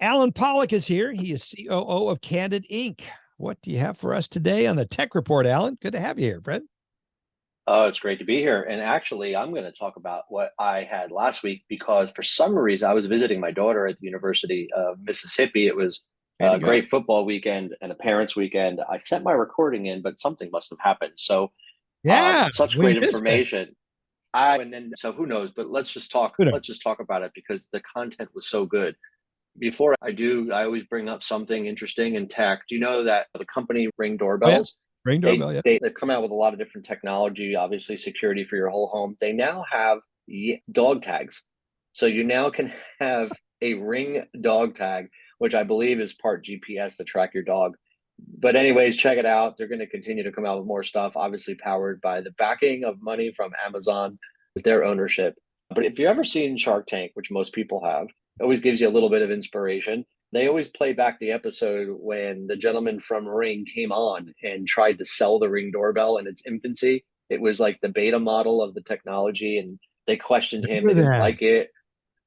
Alan Pollock is here. He is COO of Candid Inc. What do you have for us today on the Tech Report, Alan? Good to have you here, friend. Oh, it's great to be here. And actually, I'm going to talk about what I had last week because for some reason I was visiting my daughter at the University of Mississippi. It was Way to a go. great football weekend and a parents' weekend. I sent my recording in, but something must have happened. So, Yeah, such we great missed it. information. So who knows? But let's just talk. Who knows? Let's just talk about it because the content was so good. Before I do, I always bring up something interesting in tech. Do you know that the company Ring Oh, yeah. doorbells, Ring doorbell. Yeah. they've come out with a lot of different technology, obviously security for your whole home. They now have dog tags. So you now can have a Ring dog tag, which I believe is part GPS to track your dog. But anyways, check it out. They're going to continue to come out with more stuff, obviously powered by the backing of money from Amazon with their ownership. But if you've ever seen Shark Tank, which most people have, it always gives you a little bit of inspiration. They always play back the episode when the gentleman from Ring came on and tried to sell the Ring doorbell in its infancy. It was like the beta model of the technology, and they questioned him. They Remember didn't that. like it,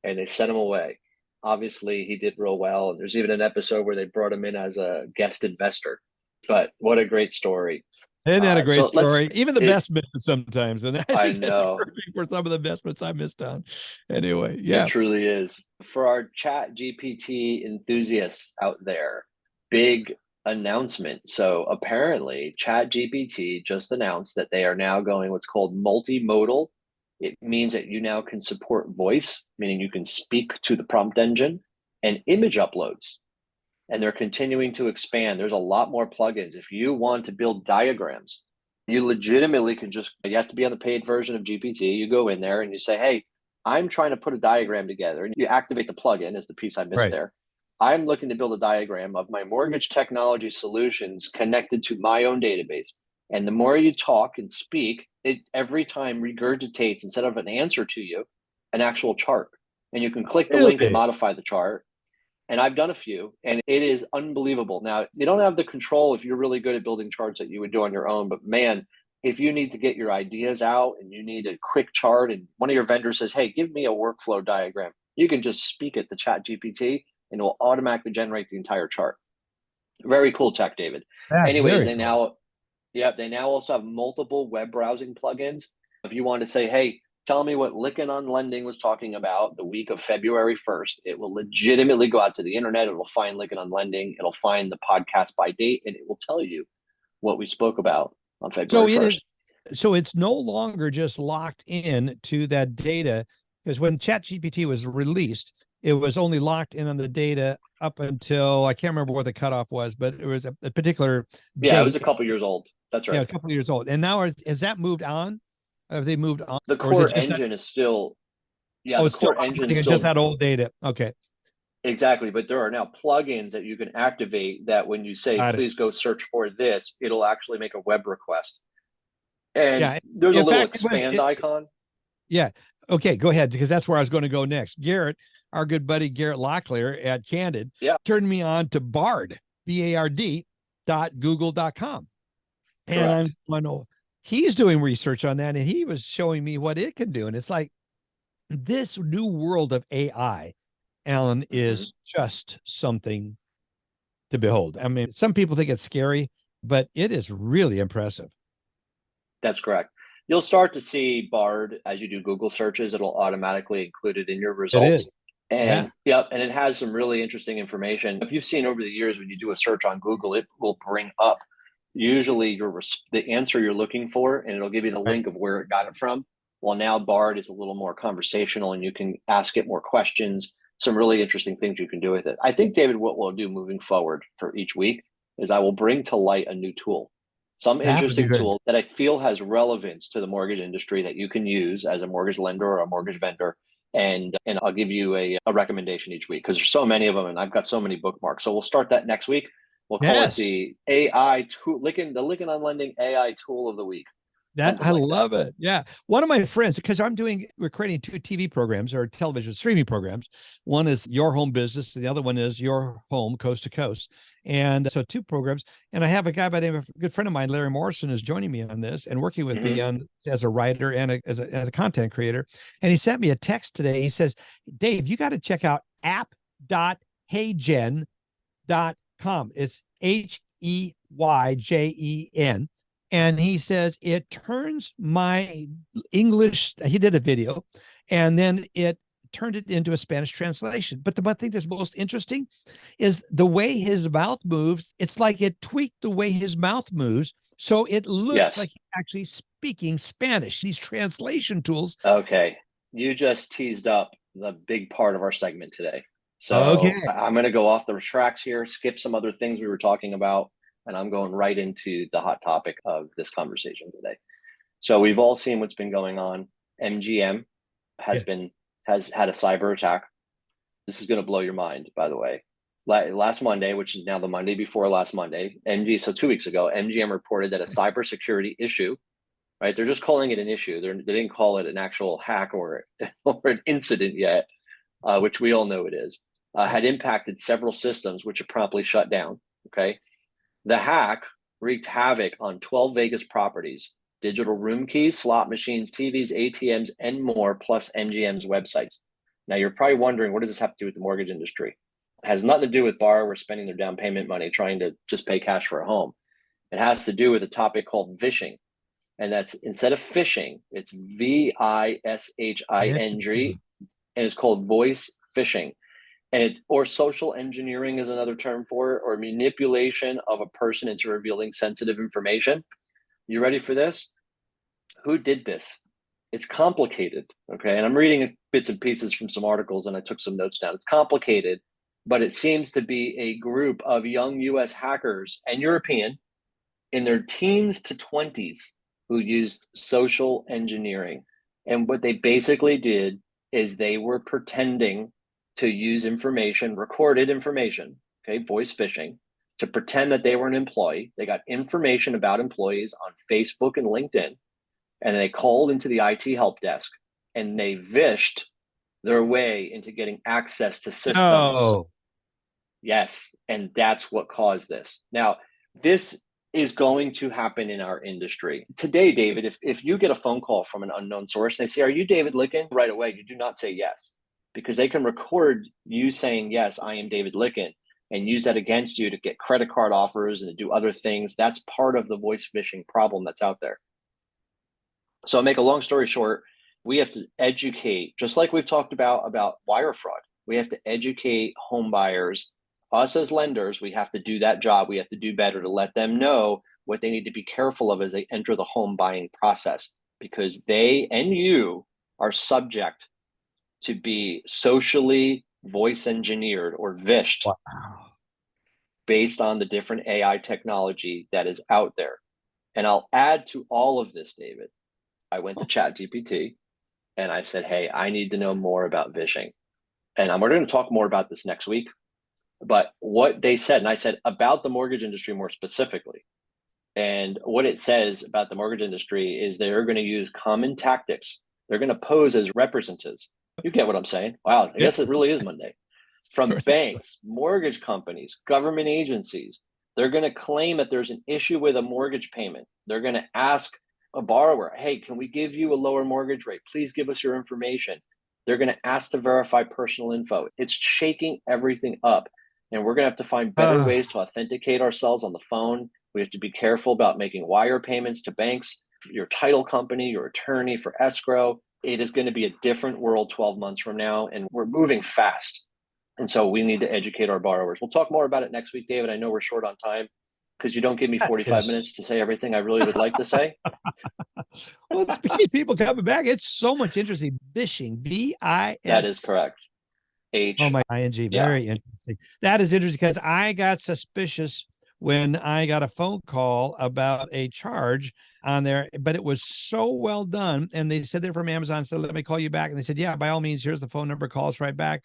and they sent him away. Obviously, he did real well. There's even an episode where they brought him in as a guest investor. But what a great story! Isn't that a great So let's. story? Even the It. best miss it sometimes. And I I think that's know. perfect for some of the best misses I missed on. Anyway, It yeah. truly is. For our chat GPT enthusiasts out there, big announcement. So apparently, chat GPT just announced that they are now going what's called multimodal. It means that you now can support voice, meaning you can speak to the prompt engine, and image uploads. And they're continuing to expand. There's a lot more plugins. If you want to build diagrams, you legitimately can you have to be on the paid version of GPT. You go in there and you say, hey, I'm trying to put a diagram together. And you activate the plugin as the piece I missed Right. there. I'm looking to build a diagram of my mortgage technology solutions connected to my own database. And the more you talk and speak, it every time regurgitates, instead of an answer to you, an actual chart. And you can click the link and Really? modify the chart. And I've done a few, and it is unbelievable. Now, you don't have the control if you're really good at building charts that you would do on your own, but man, if you need to get your ideas out and you need a quick chart, and one of your vendors says, hey, give me a workflow diagram, you can just speak it to Chat GPT and it will automatically generate the entire chart. Very cool tech, David. That's Anyways, very cool. they now also have multiple web browsing plugins. If you want to say, hey, tell me what Lykken on Lending was talking about the week of February 1st, it will legitimately go out to the internet. It'll find Lykken on Lending. It'll find the podcast by date, and it will tell you what we spoke about on So February it is 1st. so it's no longer just locked in to that data, because when ChatGPT was released, it was only locked in on the data up until I can't remember what the cutoff was, but it was a particular Yeah, it was a date. couple years old. That's Yeah, a right. couple of years old. And now has that moved on? Have they moved on, The or is it core just that? engine is still, yeah, Oh, the it's still core engine is operating in just still. that old data. Okay, Exactly, but there are now plugins that you can activate that when you say, got it. please go search for this, it'll actually make a web request. And Yeah. there's a In little fact, it was. expand icon. Yeah. Okay, go ahead, because that's where I was going to go next. Garrett, our good buddy Garrett Locklear at Candid, Yeah, turned me on to Bard, BARD.google.com. And correct. he's doing research on that, and he was showing me what it can do. And it's like this new world of AI, Alan, Mm-hmm. is just something to behold. I mean, some people think it's scary, but it is really impressive. That's correct. You'll start to see Bard as you do Google searches. It'll automatically include it in your It is. results. Yeah. And yeah, and it has some really interesting information. If you've seen over the years when you do a search on Google, it will bring up usually the answer you're looking for, and it'll give you the Right. link of where it got it from. Well, now Bard is a little more conversational, and you can ask it more questions. Some really interesting things you can do with it. I think, David, what we'll do moving forward for each week is I will bring to light a new tool, some That would be interesting good. tool that I feel has relevance to the mortgage industry that you can use as a mortgage lender or a mortgage vendor. And I'll give you a recommendation each week because there's so many of them and I've got so many bookmarks. So we'll start that next week. We'll call it Yes. the AI tool, the Lykken on Lending AI tool of the week, That something I like that. love it. Yeah. One of my friends, because we're creating two TV programs or television streaming programs. One is Your Home Business, and the other one is Your Home Coast to Coast. And so two programs. And I have a guy by the name of a good friend of mine, Larry Morrison, is joining me on this and working with me Mm-hmm. on as a writer and as a content creator. And he sent me a text today. He says, Dave, you got to check out app.ai. heygen.com. It's HEYJEN. And he says it turns my English, he did a video, and then it turned it into a Spanish translation. But the one thing that's most interesting is the way his mouth moves. It's like it tweaked the way his mouth moves. So it looks like he's actually speaking Spanish. These translation tools. Okay. You just teased up the big part of our segment today. So I'm going to go off the tracks here, skip some other things we were talking about, and I'm going right into the hot topic of this conversation today. So we've all seen what's been going on. MGM has had a cyber attack. This is going to blow your mind, by the way. Last Monday, which is now the Monday before last Monday, so 2 weeks ago, MGM reported that a cybersecurity issue, right? They're just calling it an issue. They didn't call it an actual hack or an incident yet, which we all know it is, had impacted several systems, which have promptly shut down, okay? The hack wreaked havoc on 12 Vegas properties, digital room keys, slot machines, TVs, ATMs, and more, plus MGM's websites. Now, you're probably wondering, what does this have to do with the mortgage industry? It has nothing to do with borrowers spending their down payment money trying to just pay cash for a home. It has to do with a topic called vishing. And that's, instead of phishing, it's VISHING, and it's called voice phishing. Or social engineering is another term for it, or manipulation of a person into revealing sensitive information. You ready for this? Who did this? It's complicated, okay? And I'm reading bits and pieces from some articles, and I took some notes down. It's complicated, but it seems to be a group of young US hackers and European in their teens to 20s who used social engineering. And what they basically did is they were pretending to use information, recorded information, okay, voice phishing, to pretend that they were an employee. They got information about employees on Facebook and LinkedIn, and they called into the IT help desk, and they vished their way into getting access to systems. Oh. Yes, and that's what caused this. Now, this is going to happen in our industry. Today, David, if you get a phone call from an unknown source, and they say, "Are you David Lykken?" Right away, you do not say yes, because they can record you saying, "Yes, I am David Lykken," and use that against you to get credit card offers and to do other things. That's part of the voice phishing problem that's out there. So make a long story short, we have to educate, just like we've talked about wire fraud. We have to educate home buyers. Us as lenders, we have to do that job. We have to do better to let them know what they need to be careful of as they enter the home buying process, because they and you are subject to be socially voice engineered or vished. Wow. Based on the different AI technology that is out there. And I'll add to all of this, David. I went to ChatGPT and I said, "Hey, I need to know more about vishing." And we're going to talk more about this next week. But what they said, and I said about the mortgage industry more specifically, and what it says about the mortgage industry is they're going to use common tactics. They're going to pose as representatives. You get what I'm saying? Wow, I guess it really is Monday. From banks, mortgage companies, government agencies. They're going to claim that there's an issue with a mortgage payment. They're going to ask a borrower, "Hey, can we give you a lower mortgage rate? Please give us your information." They're going to ask to verify personal info. It's shaking everything up. And we're going to have to find better ways to authenticate ourselves on the phone. We have to be careful about making wire payments to banks, your title company, your attorney, for escrow. It is going to be a different world 12 months from now, and we're moving fast. And so we need to educate our borrowers. We'll talk more about it next week, David. I know we're short on time because you don't give me 45 minutes to say everything I really would like to say. Well, it's people coming back. It's so much interesting. Vishing, V-I-S. That is correct. Oh, my ING. Very interesting. That is interesting because I got suspicious when I got a phone call about a charge on there, but it was so well done. And they said they're from Amazon. So let me call you back. And they said, "Yeah, by all means, here's the phone number. Call us right back."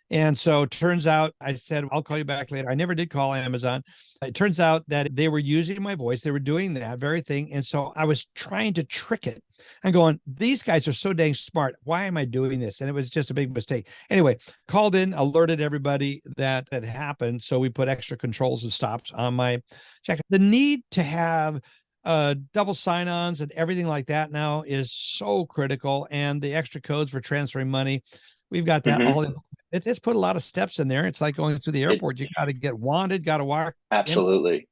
And so it turns out, I said, "I'll call you back later." I never did call Amazon. It turns out that they were using my voice. They were doing that very thing. And so I was trying to trick it. I'm going, these guys are so dang smart. Why am I doing this? And it was just a big mistake. Anyway, called in, alerted everybody that had happened. So we put extra controls and stops on my check. The need to have double sign-ons and everything like that now is so critical. And the extra codes for transferring money, we've got that all in. It's put a lot of steps in there. It's like going through the It airport. You got to get wanted, got to walk in, absolutely,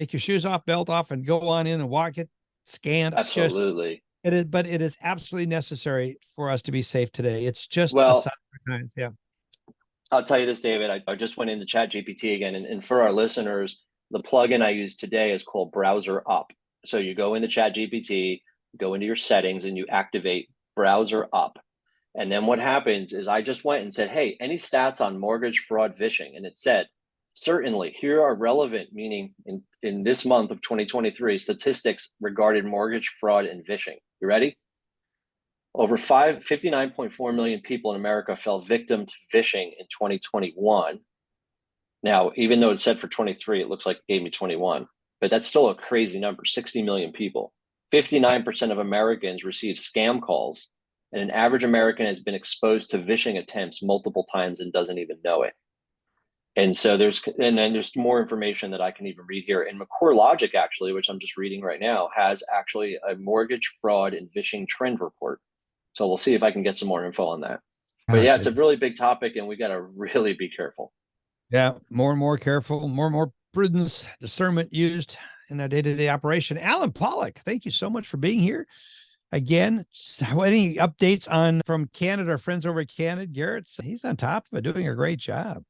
take your shoes off, belt off, and go on in and walk it, scanned. It's just absolutely. it is, but it is absolutely necessary for us to be safe today. It's just a Well, sign of the times. Yeah. I'll tell you this, David. I just went into Chat GPT again, and for our listeners, the plugin I use today is called Browser Up. So you go into Chat GPT, go into your settings, and you activate Browser Up. And then what happens is I just went and said, hey, any stats on mortgage fraud phishing? And it said, certainly, here are relevant, meaning in this month of 2023, statistics regarding mortgage fraud and phishing. You ready? Over 59.4 million people in America fell victim to phishing in 2021. Now, even though it said for 23, it looks like it gave me 21, but that's still a crazy number, 60 million people. 59% of Americans receive scam calls, and an average American has been exposed to phishing attempts multiple times and doesn't even know it. And so then there's more information that I can even read here. And McCore Logic, actually, which I'm just reading right now, has actually a mortgage fraud and phishing trend report. So we'll see if I can get some more info on that. But yeah, Gosh, it's a really big topic, and we got to really be careful. yeah. More and more careful, more and more prudence, discernment used in our day-to-day operation. Alan Pollock, thank you so much for being here. Again, so any updates on from Canada, our friends over at Canada? He's on top of it, doing a great job.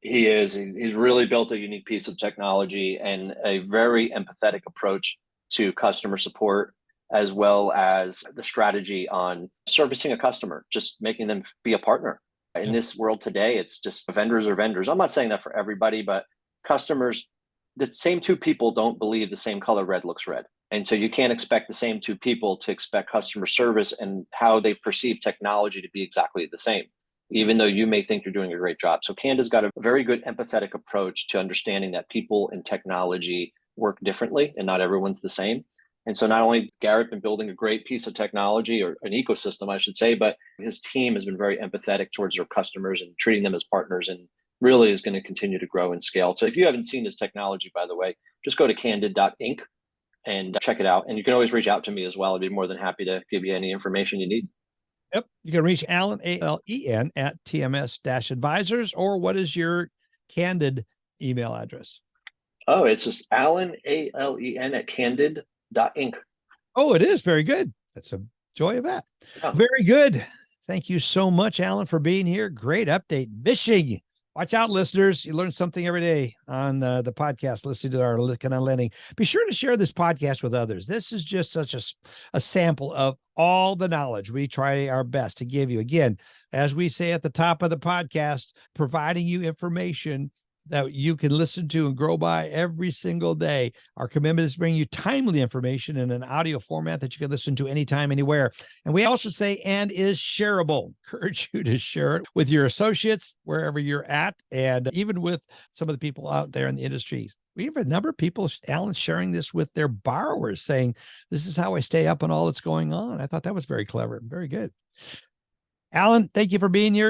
He is. He's really built a unique piece of technology and a very empathetic approach to customer support, as well as the strategy on servicing a customer, just making them be a partner. In this world today, it's just vendors are vendors. I'm not saying that for everybody, but customers, the same two people don't believe the same color red looks red. And so you can't expect the same two people to expect customer service and how they perceive technology to be exactly the same, even though you may think you're doing a great job. So Canada's got a very good empathetic approach to understanding that people and technology work differently and not everyone's the same. And so not only Garrett been building a great piece of technology, or an ecosystem, I should say, but his team has been very empathetic towards their customers and treating them as partners, and really is going to continue to grow and scale. So if you haven't seen this technology, by the way, just go to candid.inc and check it out. And you can always reach out to me as well. I'd be more than happy to give you any information you need. Yep. You can reach Alan, ALEN, at TMS-advisors, or what is your Candid email address? Oh, it's just Alan, ALEN, at candid.inc. Oh, it is very good. That's a joy of that. Oh. Very good. Thank you so much, Alan, for being here. Great update. Phishing. Watch out, listeners. You learn something every day on the podcast, listening to our Lykken on Lending. Be sure to share this podcast with others. This is just such a sample of all the knowledge we try our best to give you. Again, as we say at the top of the podcast, providing you information that you can listen to and grow by every single day. Our commitment is to bring you timely information in an audio format that you can listen to anytime, anywhere. And we also say, and is shareable. Encourage you to share it with your associates, wherever you're at, and even with some of the people out there in the industry. We have a number of people, Alan, sharing this with their borrowers, saying, this is how I stay up on all that's going on. I thought that was very clever. Very good. Alan, thank you for being here.